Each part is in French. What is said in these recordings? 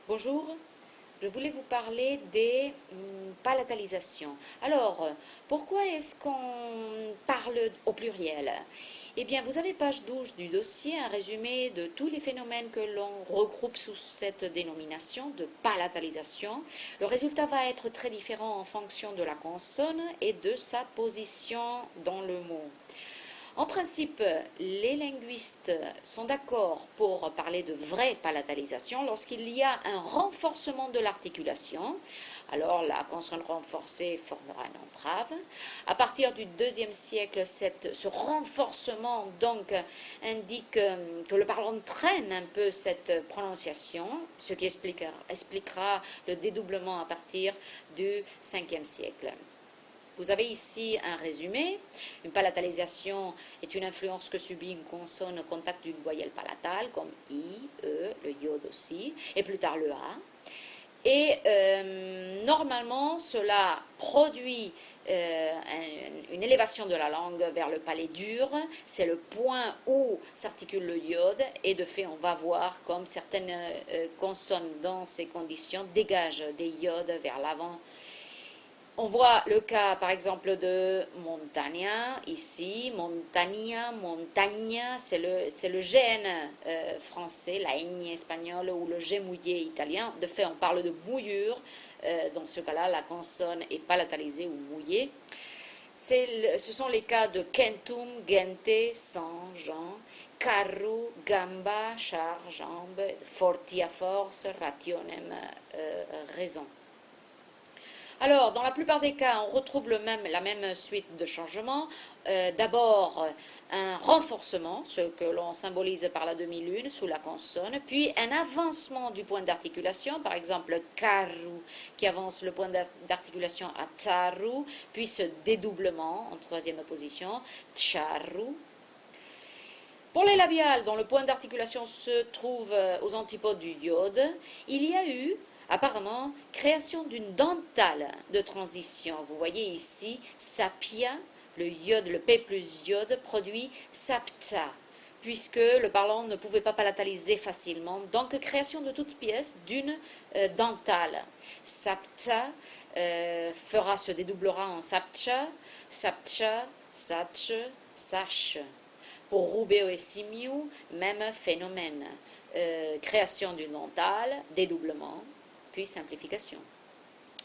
Bonjour, je voulais vous parler des palatalisations. Alors, pourquoi est-ce qu'on parle au pluriel? Eh bien, vous avez page 12 du dossier, un résumé de tous les phénomènes que l'on regroupe sous cette dénomination de palatalisation. Le résultat va être très différent en fonction de la consonne et de sa position dans le mot. En principe, les linguistes sont d'accord pour parler de vraie palatalisation lorsqu'il y a un renforcement de l'articulation. Alors la consonne renforcée formera une entrave. À partir du IIe siècle, ce renforcement donc indique que le parlant traîne un peu cette prononciation, ce qui expliquera le dédoublement à partir du Ve siècle. Vous avez ici un résumé. Une palatalisation est une influence que subit une consonne au contact d'une voyelle palatale, comme I, E, le iode aussi, et plus tard le A. Et normalement, cela produit une élévation de la langue vers le palais dur. C'est le point où s'articule le iode. Et de fait, on va voir comme certaines consonnes dans ces conditions dégagent des iodes vers l'avant. On voit le cas, par exemple, de montagna, ici, montagna, montagna, c'est le gène français, la ñ espagnole ou le G mouillé italien. De fait, on parle de mouillure. Dans ce cas-là, la consonne est palatalisée ou mouillée. Ce sont les cas de centum, gente, sang, Jean, carru, gamba, char, jambe, fortia force, rationem, raison. Alors, dans la plupart des cas, on retrouve la même suite de changements. D'abord, un renforcement, ce que l'on symbolise par la demi-lune sous la consonne, puis un avancement du point d'articulation, par exemple karu, qui avance le point d'articulation à taru, puis ce dédoublement en troisième position, tcharu. Pour les labiales, dont le point d'articulation se trouve aux antipodes du iode, il y a eu apparemment création d'une dentale de transition. Vous voyez ici, sapia, le iode, le P plus iode, produit sapta, puisque le parlant ne pouvait pas palataliser facilement. Donc, création de toute pièce d'une dentale. Sapta fera se dédoublera en sapcha, sapcha, satch, sache. Pour Rubeo et Simiu, même phénomène. Création d'une dentale, dédoublement, puis simplification.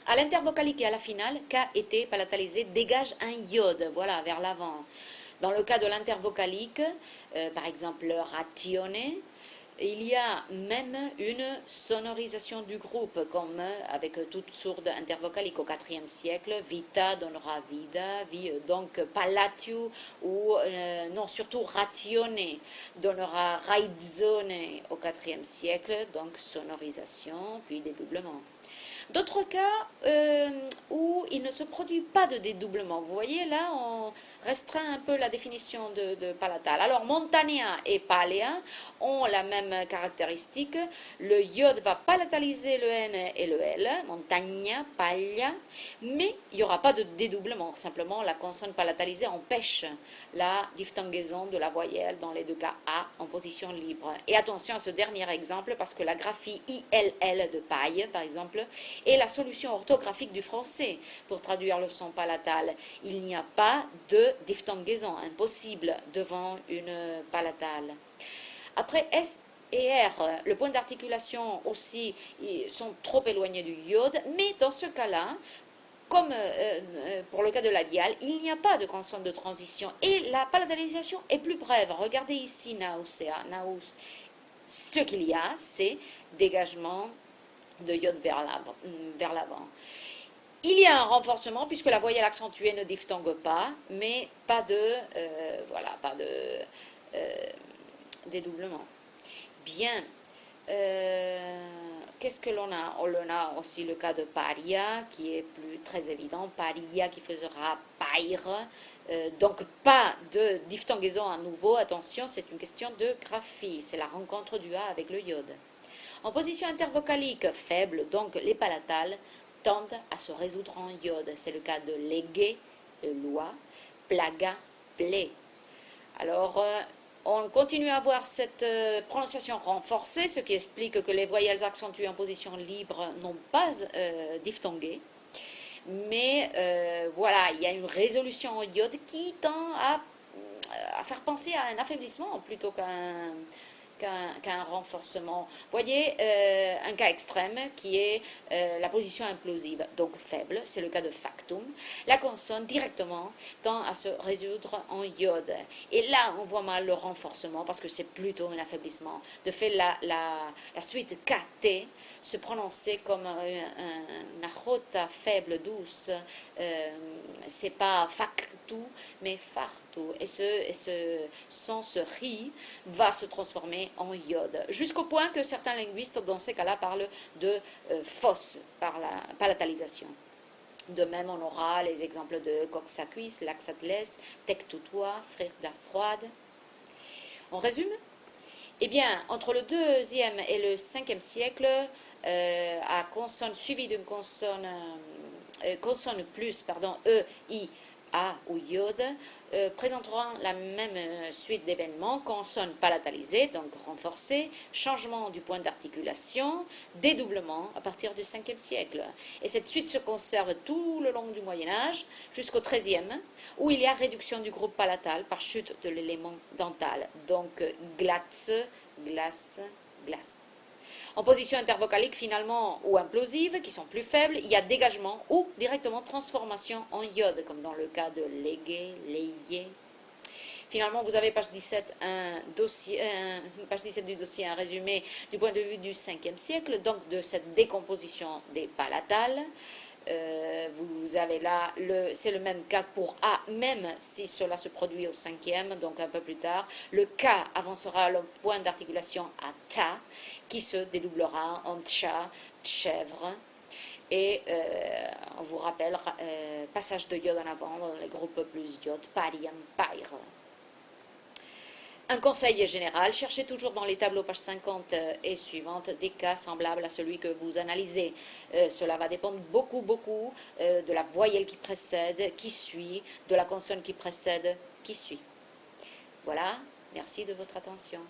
À l'intervocalique et à la finale, K était palatalisé, dégage un iode, voilà, vers l'avant. Dans le cas de l'intervocalique, par exemple ratione, il y a même une sonorisation du groupe, comme avec toute sourde intervocalique au IVe siècle. Vita donnera vida, donc palatio, ou non, surtout ratione donnera raizzone au IVe siècle, donc sonorisation, puis dédoublement. D'autres cas où il ne se produit pas de dédoublement. Vous voyez, là, on restreint un peu la définition de palatal. Alors, montagna et palea ont la même caractéristique. Le iode va palataliser le N et le L, montagna, paglia, mais il n'y aura pas de dédoublement. Simplement, la consonne palatalisée empêche la diphtongaison de la voyelle, dans les deux cas A, en position libre. Et attention à ce dernier exemple, parce que la graphie ILL de paille, par exemple, est la solution orthographique du français pour traduire le son palatal. Il n'y a pas de diphtongaison, impossible devant une palatale. Après S et R, le point d'articulation aussi sont trop éloignés du iode, mais dans ce cas-là, comme pour le cas de labial, il n'y a pas de consonne de transition et la palatalisation est plus brève. Regardez ici nausea, naus. Ce qu'il y a, c'est dégagement de iode vers l'avant. Il y a un renforcement puisque la voyelle accentuée ne diphtongue pas, mais pas de dédoublement. Bien. Qu'est-ce que l'on a? On a aussi le cas de paria qui est très évident. Paria qui fera paire. Donc pas de diphtongaison à nouveau. Attention, c'est une question de graphie. C'est la rencontre du A avec le iode. En position intervocalique faible, donc les palatales tendent à se résoudre en iode. C'est le cas de légué, loi, plaga, plaie. Alors, On continue à avoir cette prononciation renforcée, ce qui explique que les voyelles accentuées en position libre n'ont pas diphtongué. Mais voilà, il y a une résolution en iode qui tend à faire penser à un affaiblissement plutôt qu'un renforcement. Voyez un cas extrême qui est la position implosive, donc faible, c'est le cas de factum. La consonne directement tend à se résoudre en iode. Et là, on voit mal le renforcement parce que c'est plutôt un affaiblissement. De fait, la suite KT se prononcer comme une jota faible, douce, c'est pas factu, mais fartu. Et ce son, ce ri, va se transformer en iode. Jusqu'au point que certains linguistes, dans ces cas-là, parlent de fausse palatalisation. De même, on aura les exemples de coxacuis, laxatles, tectutois, frère d'afroide. On résume? Eh bien, entre le 2e et le 5e siècle, à consonne suivie d'une consonne plus, pardon, E, I, A ou iode, présenteront la même suite d'événements, consonne palatalisée, donc renforcée, changement du point d'articulation, dédoublement à partir du 5e siècle. Et cette suite se conserve tout le long du Moyen-Âge, jusqu'au 13e, où il y a réduction du groupe palatal par chute de l'élément dental. Donc, glace, glace, glace. En position intervocalique finalement ou implosive, qui sont plus faibles, il y a dégagement ou directement transformation en iode, comme dans le cas de légué, layé. Finalement, vous avez page 17, page 17 du dossier, un résumé du point de vue du 5e siècle, donc de cette décomposition des palatales. Vous avez là, c'est le même cas pour A, même si cela se produit au 5e, donc un peu plus tard. Le K avancera le point d'articulation à ta, qui se dédoublera en tcha, chèvre. Et on vous rappelle, passage de iode en avant dans les groupes plus iode, pariam, pair. Un conseil général, cherchez toujours dans les tableaux pages 50 et suivantes des cas semblables à celui que vous analysez. Cela va dépendre beaucoup de la voyelle qui précède, qui suit, de la consonne qui précède, qui suit. Voilà, merci de votre attention.